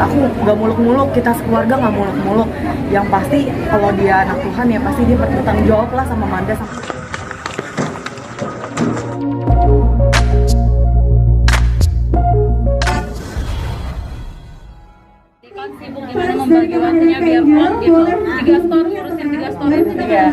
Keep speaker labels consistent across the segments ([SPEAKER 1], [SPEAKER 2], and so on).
[SPEAKER 1] aku nggak muluk-muluk, kita sekeluarga nggak muluk-muluk. Yang pasti kalau dia anak Tuhan ya pasti dia bertanggung jawab lah sama Manda.
[SPEAKER 2] Kan sibuk gimana membagi waktunya biar kuat gitu. 3 store ngurusin 3 store itu
[SPEAKER 1] Iya.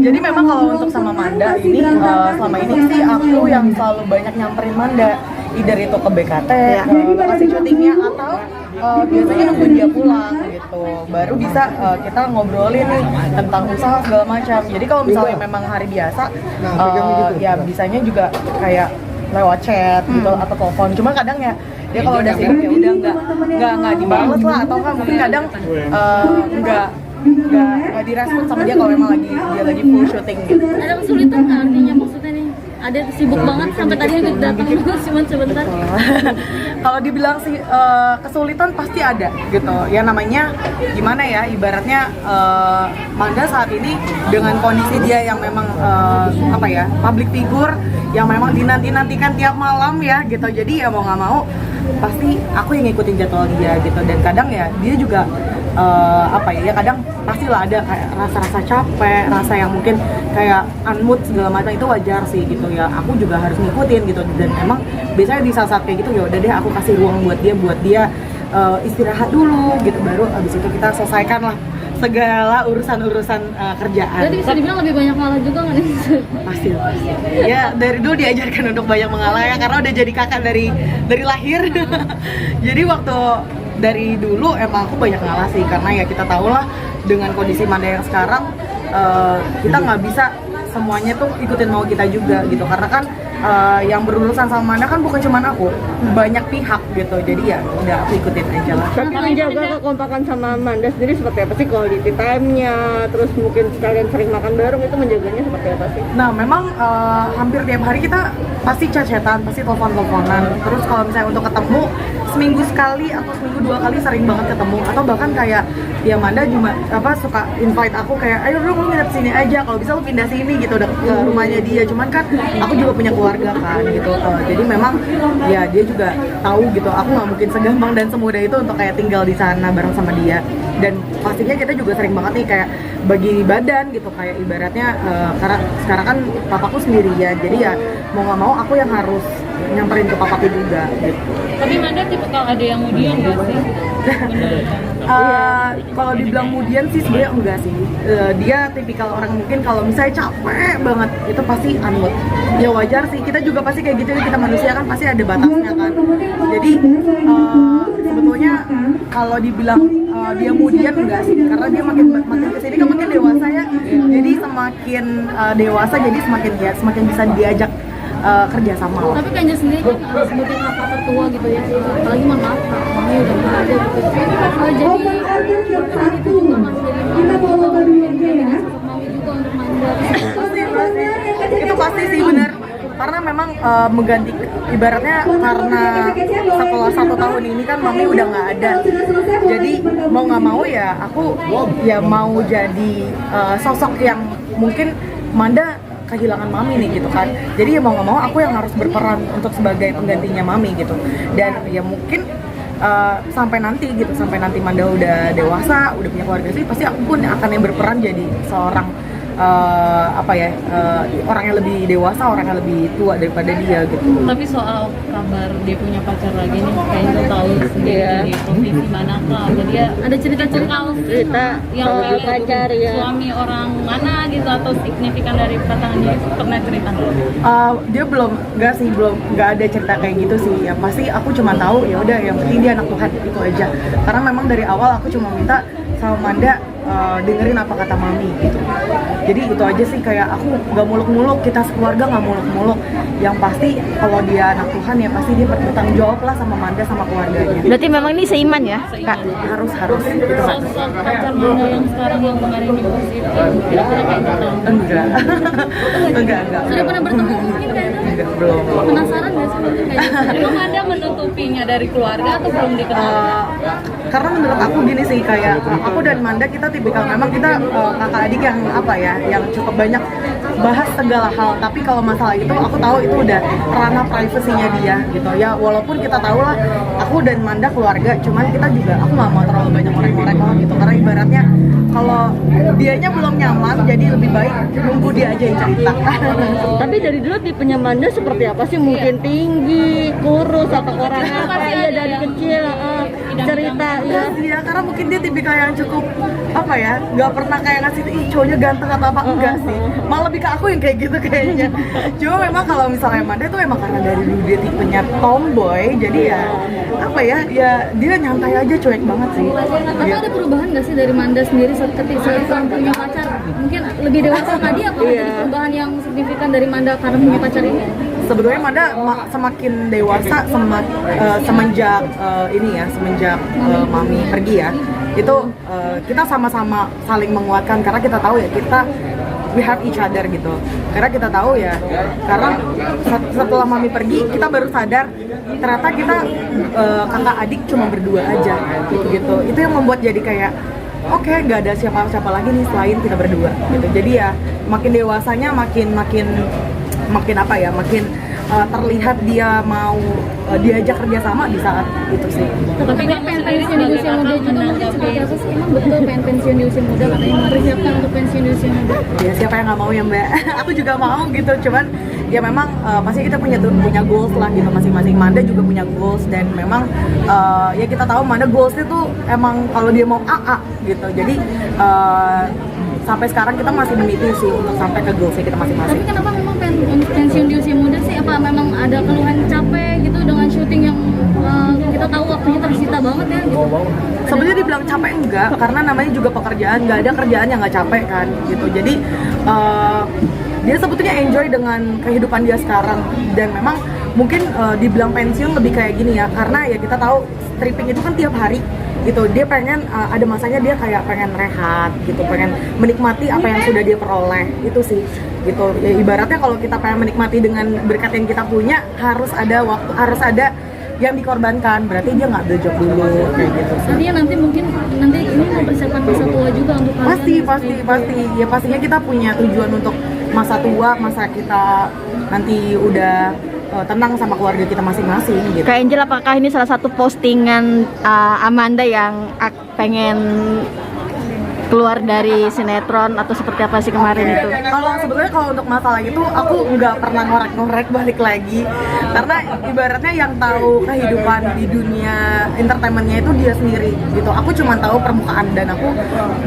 [SPEAKER 1] Jadi memang kalau untuk sama Manda ini selama ini sih aku yang selalu banyak nyamperin Manda, either itu ke BKT, ke lokasi syutingnya atau biasanya nungguin dia pulang gitu. Baru bisa kita ngobrolin nih tentang usaha segala macam. Jadi kalau misalnya memang hari biasa ya bisanya juga kayak lewat chat gitu atau telepon. Cuma kadang ya dia kalau udah sibuk ya udah nggak dibales lah, atau kan mungkin kadang nggak direspon sama dia kalau memang dia lagi full syuting gitu.
[SPEAKER 2] ada kesulitan nggak artinya maksudnya nih? Ada sibuk banget sampai tadi datang cuma sebentar.
[SPEAKER 1] Kalau dibilang sih kesulitan pasti ada gitu. Ya namanya gimana ya, ibaratnya Manda saat ini dengan kondisi dia yang memang apa ya, public figure yang memang dinanti-nantikan tiap malam ya gitu. Jadi ya mau nggak mau pasti aku yang ngikutin jadwal dia gitu. Dan kadang ya dia juga apa ya, kadang pastilah ada kayak rasa-rasa capek, rasa yang mungkin kayak unmood segala macam, itu wajar sih gitu ya. Aku juga harus ngikutin gitu, dan emang biasanya di saat-saat kayak gitu ya udah deh aku kasih ruang buat dia istirahat dulu gitu, baru abis itu kita selesaikan lah segala urusan kerjaan.
[SPEAKER 2] Jadi bisa dibilang lebih banyak ngalah juga nggak nih?
[SPEAKER 1] Pasti. Ya dari dulu diajarkan untuk banyak mengalah ya, karena udah jadi kakak dari lahir. Jadi waktu dari dulu emang aku banyak ngalah sih, karena ya kita tahu lah dengan kondisi Manda yang sekarang kita nggak bisa semuanya tuh ikutin mau kita juga gitu, karena kan yang berurusan sama Manda kan bukan cuma aku, banyak pihak gitu. Jadi ya udah aku ikutin aja lah.
[SPEAKER 3] Tapi menjaga kekompakan sama Manda sendiri seperti apa sih quality time-nya, terus mungkin kalian sering makan bareng, itu menjaganya seperti apa sih?
[SPEAKER 1] Nah memang hampir tiap hari kita pasti chat-chatan, pasti telepon-teleponan. Terus kalau misalnya untuk ketemu seminggu sekali atau seminggu 2 kali sering banget ketemu, atau bahkan kayak ya Manda juga suka invite aku kayak ayo dong lu nginep sini aja, kalau bisa lu pindah sini gitu udah ke rumahnya dia. Cuman kan aku juga punya keluarga kan gitu, jadi memang ya dia juga tahu gitu aku nggak mungkin segampang dan semudah itu untuk kayak tinggal di sana bareng sama dia. Dan pastinya kita juga sering banget nih kayak bagi badan gitu, kayak ibaratnya karena sekarang kan papaku sendirian, jadi ya mau nggak mau aku yang harus nyamperin ke papaku juga gitu.
[SPEAKER 2] Tapi Manda tipe kalau ada yang mudian nggak sih?
[SPEAKER 1] Kalau dibilang mudian sih sebenarnya enggak sih. Dia tipikal orang mungkin kalau misalnya capek banget itu pasti unmood. Ya wajar sih, kita juga pasti kayak gitu, kita manusia kan pasti ada batasnya kan. Jadi sebetulnya kalau dibilang dia mudian enggak sih, karena dia makin kesini kan makin dewasa ya. Jadi semakin dewasa jadi semakin bisa diajak kerja sama.
[SPEAKER 2] Tapi Kanja sendiri kan sebagai kakak tertua gitu ya, apalagi mohon maaf mami udah nggak ada gitu. Jadi saat itu juga masih jadi sosok mami juga untuk Manda.
[SPEAKER 1] Itu pasti sih benar, karena memang mengganti ibaratnya, karena setelah 1 tahun ini kan mami udah nggak ada, jadi mau nggak mau ya aku ya mau jadi sosok yang mungkin Manda kehilangan mami nih gitu kan. Jadi ya mau nggak mau aku yang harus berperan untuk sebagai penggantinya mami gitu. Dan ya mungkin sampai nanti Manda udah dewasa, udah punya keluarga sih, pasti aku pun akan yang berperan jadi seorang orang yang lebih dewasa, orang yang lebih tua daripada dia gitu.
[SPEAKER 2] Tapi soal kabar dia punya pacar lagi nih, kayaknya tahu sendiri di provinsi Manakah. Jadi ada cerita yang
[SPEAKER 3] pacar ya,
[SPEAKER 2] suami orang mana gitu atau signifikan dari pasangannya, pernah cerita?
[SPEAKER 1] Dia belum ada cerita kayak gitu sih. Ya pasti aku cuma tahu ya udah yang penting dia anak Tuhan, itu aja. Karena memang dari awal aku cuma minta sama Manda dengerin apa kata mami gitu. Jadi itu aja sih, kayak aku nggak muluk-muluk, kita sekeluarga nggak muluk-muluk. Yang pasti kalau dia anak Tuhan ya pasti dia bertanggung jawab lah sama Manda sama keluarganya.
[SPEAKER 3] Berarti memang ini seiman ya, Kak?
[SPEAKER 1] Harus gitu.
[SPEAKER 2] Sosok pacar Manda yang sekarang yang kemarin di positif, kira-kira kayak gitu?
[SPEAKER 1] Enggak.
[SPEAKER 2] Sudah pernah bertemu mungkin kayaknya?
[SPEAKER 1] Enggak, belum.
[SPEAKER 2] Penasaran nggak sih kayak gitu? Belum ada menutupinya dari keluarga atau belum dikenal?
[SPEAKER 1] karena menurut aku gini sih, kayak aku dan Manda kita tipikal memang kita kakak adik yang apa ya, yang cukup banyak bahas segala hal, tapi kalau masalah itu aku tahu itu udah ranah privasinya dia gitu ya. Walaupun kita tahu lah aku dan Manda keluarga, cuman kita juga aku nggak mau terlalu banyak ngorek-ngorek lah gitu, karena ibaratnya kalau dianya belum nyaman jadi lebih baik nunggu dia aja yang cerita.
[SPEAKER 3] Tapi dari dulu tipenya Manda seperti apa sih? Mungkin tinggi, kurus, atau orang apa? Iya dari kecil cerita ya.
[SPEAKER 1] Iya, karena mungkin dia tipikal yang cukup apa ya, nggak pernah kayak ngasih ih cowoknya ganteng atau apa, enggak sih, malah lebih ke aku yang kayak gitu kayaknya. Cuma memang kalau misalnya Manda itu emang karena dari dulu dia tipenya tomboy, jadi ya apa ya, ya dia nyantai aja, cuek banget sih.
[SPEAKER 2] Tapi ada perubahan nggak sih dari Manda sendiri ketika punya pacar? Mungkin lebih dewasa tadi apa ada perubahan yang signifikan dari Manda karena punya pacar ini?
[SPEAKER 1] Sebenarnya Manda semakin dewasa semenjak ini ya, semenjak mami pergi ya, itu kita sama-sama saling menguatkan, karena kita tahu ya we have each other gitu. Karena kita tahu ya, karena setelah mami pergi kita baru sadar ternyata kita kakak adik cuma berdua aja gitu. Itu yang membuat jadi kayak oke, nggak ada siapa-siapa lagi nih selain kita berdua gitu. Jadi ya makin dewasanya makin apa ya, makin terlihat dia mau diajak kerjasama di saat itu sih.
[SPEAKER 2] Tapi pengen pensiun di usia muda juga mungkin seperti apa sih? Emang betul pengen pensiun di usia muda, katanya mempersiapkan untuk pensiun di usia muda?
[SPEAKER 1] Ya siapa yang nggak mau ya Mbak? Aku juga mau gitu, cuman ya memang pasti kita punya goals lah gitu masing-masing. Manda juga punya goals, dan memang ya kita tahu Manda goalsnya tuh emang kalau dia mau AA gitu. Jadi sampai sekarang kita masih meniti sih untuk sampai ke goalsnya kita masing-masing.
[SPEAKER 2] Tapi kenapa memang pensiun di usia muda sih? Apa memang ada keluhan capek gitu dengan syuting yang kita tahu waktunya tersita banget ya gitu?
[SPEAKER 1] Sebenarnya dibilang capek enggak, karena namanya juga pekerjaan, nggak ada kerjaan yang nggak capek kan gitu. Jadi dia sebetulnya enjoy dengan kehidupan dia sekarang, dan memang mungkin dibilang pensiun lebih kayak gini ya, karena ya kita tahu stripping itu kan tiap hari gitu. Dia pengen ada masanya dia kayak pengen rehat gitu, pengen menikmati apa yang sudah dia peroleh, itu sih gitu ya. Ibaratnya kalau kita pengen menikmati dengan berkat yang kita punya, harus ada waktu, harus ada yang dikorbankan, berarti dia nggak job dulu kayak gitu.
[SPEAKER 2] Artinya nanti mungkin ini mempersiapkan masa tua juga untuk kalian.
[SPEAKER 1] Pasti ya, pastinya kita punya tujuan untuk masa tua, masa kita nanti udah tenang sama keluarga kita masing-masing gitu.
[SPEAKER 3] Kak Angel, apakah ini salah satu postingan Amanda yang pengen keluar dari sinetron, atau seperti apa sih kemarin itu?
[SPEAKER 1] Kalau untuk masalah itu aku nggak pernah ngorek-ngorek balik lagi, karena ibaratnya yang tahu kehidupan di dunia entertainmentnya itu dia sendiri gitu. Aku cuma tahu permukaan, dan aku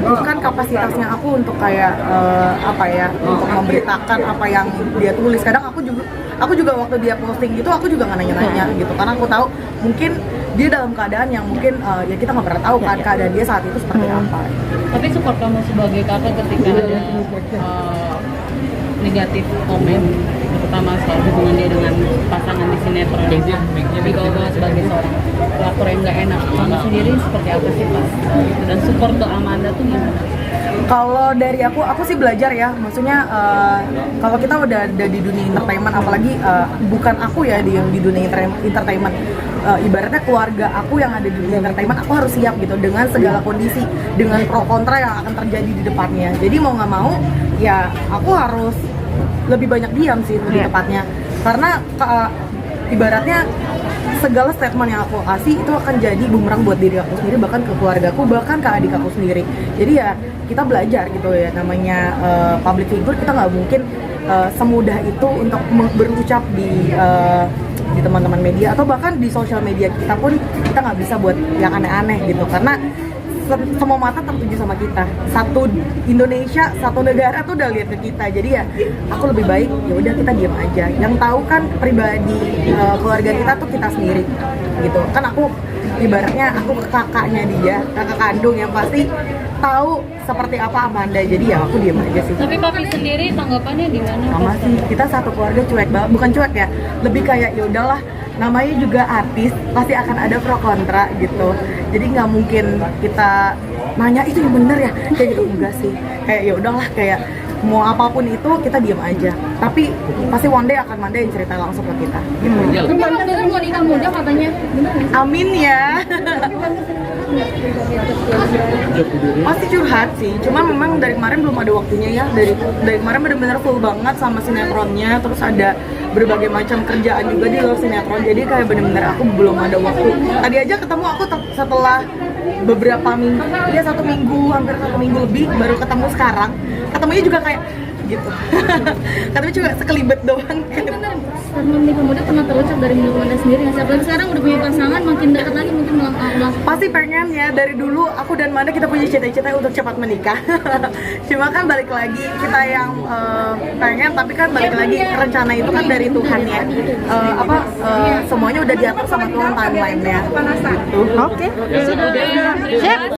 [SPEAKER 1] bukan kapasitasnya aku untuk kayak untuk memberitakan apa yang dia tulis. Kadang aku juga waktu dia posting gitu, aku juga nggak nanya-nanya gitu, karena aku tahu mungkin dia dalam keadaan yang mungkin ya kita nggak pernah tahu kan keadaan dia saat itu seperti apa.
[SPEAKER 4] Tapi support kamu sebagai kakak ketika ada negatif komen, terutama soal hubungan dia dengan pasangan di sinetron, dibawa sebagai seorang pelakor yang nggak enak, kamu sendiri seperti apa sih pas itu, dan support ke Amanda tuh gimana?
[SPEAKER 1] Kalau dari aku sih belajar ya, maksudnya kalau kita udah ada di dunia entertainment, apalagi bukan aku ya yang di dunia entertainment, ibaratnya keluarga aku yang ada di dunia entertainment, aku harus siap gitu dengan segala kondisi, dengan pro kontra yang akan terjadi di depannya. Jadi mau nggak mau ya aku harus lebih banyak diam sih lebih tepatnya, karena ibaratnya segala statement yang aku kasih itu akan jadi bumerang buat diri aku sendiri, bahkan ke keluargaku, bahkan ke adik aku sendiri. Jadi ya kita belajar gitu ya, namanya public figure, kita nggak mungkin semudah itu untuk berucap di teman-teman media, atau bahkan di sosial media kita pun kita nggak bisa buat yang aneh-aneh gitu, karena semua mata tertuju sama kita. Satu Indonesia, satu negara tuh udah lihat ke kita. Jadi ya aku lebih baik ya udah kita diam aja. Yang tahu kan pribadi keluarga kita tuh kita sendiri gitu. Kan aku ibaratnya aku kakaknya dia, kakak kandung yang pasti tahu seperti apa Amanda. Jadi ya aku diam aja sih.
[SPEAKER 4] Tapi papi sendiri tanggapannya gimana?
[SPEAKER 1] Sama sih, kita satu keluarga cuek banget, bukan cuek ya, lebih kayak ya udahlah, namanya juga artis, pasti akan ada pro kontra gitu. Jadi nggak mungkin kita nanya itu yang bener ya, kayak gitu, enggak sih. Kayak ya udahlah, kayak mau apapun itu kita diam aja. Tapi pasti one day akan Manda yang cerita langsung ke kita. Gitu.
[SPEAKER 2] Tapi emang bener mau nikah muda katanya, bener nggak sih?
[SPEAKER 1] Amin ya. Pasti curhat sih, cuma memang dari kemarin belum ada waktunya ya. Dari kemarin benar-benar full banget sama sinetronnya, terus ada berbagai macam kerjaan juga di luar sinetron. Jadi kayak benar-benar aku belum ada waktu. Tadi aja ketemu aku setelah beberapa minggu, ya 1 minggu, hampir 1 minggu lebih baru ketemu sekarang. Ketemunya juga kayak gitu. Ketemu juga sekelibet doang.
[SPEAKER 2] Statement nikah muda pernah terucap dari mulut Amanda sendiri nggak sih? Apalagi sekarang udah punya pasangan, makin dekat lagi mungkin ulang.
[SPEAKER 1] Pasti pengen ya, dari dulu aku dan Manda kita punya cita-cita untuk cepat menikah. Cuma kan balik lagi kita yang pengen, tapi kan balik lagi rencana itu kan dari Tuhan ya. Semuanya udah diatur sama Tuhan timeline-nya. Gitu.
[SPEAKER 3] Oke. Siap.